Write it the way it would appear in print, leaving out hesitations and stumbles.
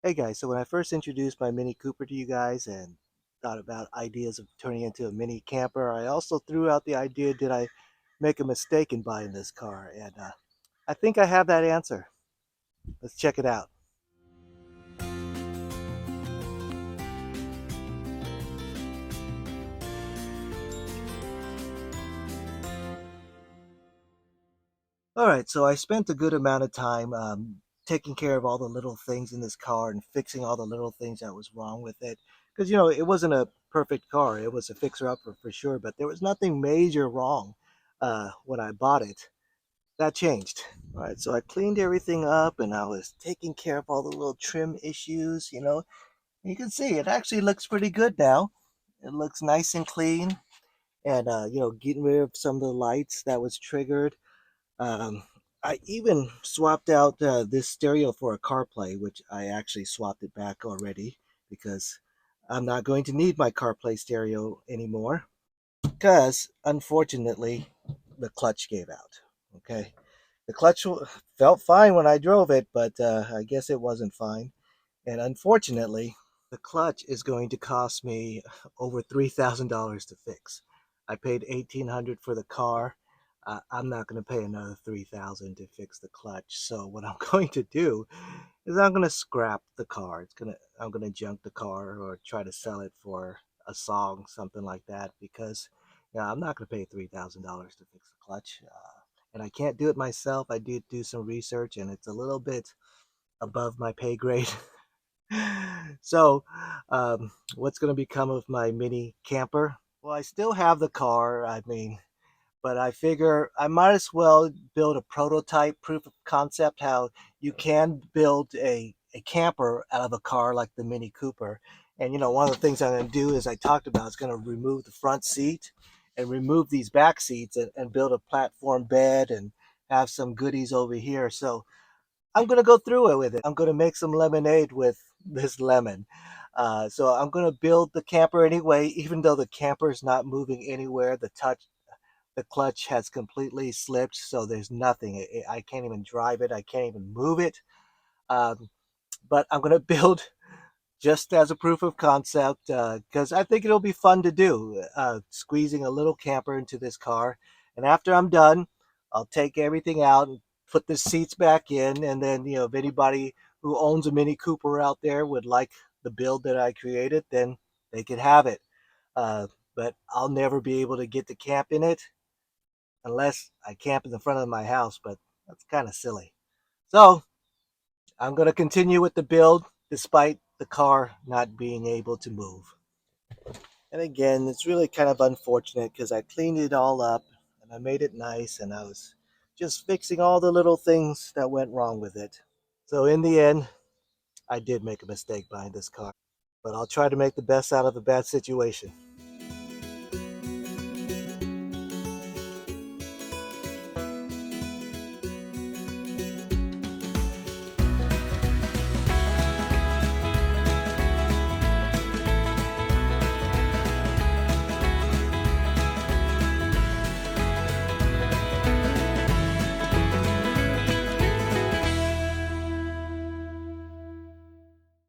Hey guys, so when I first introduced my Mini Cooper to you guys and thought about ideas of turning it into a mini camper, I also threw out the idea, did I make a mistake in buying this car? And I think I have that answer. Let's check it out. All right, so I spent a good amount of time taking care of all the little things in this car and fixing all the little things that was wrong with it. Because, it wasn't a perfect car. It was a fixer-upper for sure, but there was nothing major wrong when I bought it. That changed. All right, so I cleaned everything up and I was taking care of all the little trim issues. You can see it actually looks pretty good now. It looks nice and clean and, getting rid of some of the lights that was triggered. Um, I even swapped out this stereo for a CarPlay, which I actually swapped it back already because I'm not going to need my CarPlay stereo anymore because, unfortunately, the clutch gave out. Okay. The clutch felt fine when I drove it, but I guess it wasn't fine. And unfortunately, the clutch is going to cost me over $3,000 to fix. I paid $1,800 for the car. I'm not going to pay another $3,000 to fix the clutch. So what I'm going to do is I'm going to scrap the car. I'm going to junk the car or try to sell it for a song, something like that, because I'm not going to pay $3,000 to fix the clutch. And I can't do it myself. I did do some research, and it's a little bit above my pay grade. So, what's going to become of my mini camper? Well, I still have the car. I mean, but I figure I might as well build a prototype proof of concept how you can build a camper out of a car like the Mini Cooper. And one of the things I'm going to do is I talked about is going to remove the front seat and remove these back seats and build a platform bed and have some goodies over here. So I'm going to go through it with it. I'm going to make some lemonade with this lemon. So I'm going to build the camper anyway, even though the camper is not moving anywhere. The clutch has completely slipped, so there's nothing. I can't even drive it. I can't even move it. Um, but I'm going to build just as a proof of concept because I think it'll be fun to do. Squeezing a little camper into this car, and after I'm done, I'll take everything out and put the seats back in. And then, if anybody who owns a Mini Cooper out there would like the build that I created, then they could have it. Uh, but I'll never be able to get to camp in it unless I camp in the front of my house, but that's kind of silly. So I'm going to continue with the build despite the car not being able to move. And again, it's really kind of unfortunate because I cleaned it all up and I made it nice and I was just fixing all the little things that went wrong with it. So in the end, I did make a mistake buying this car, but I'll try to make the best out of a bad situation.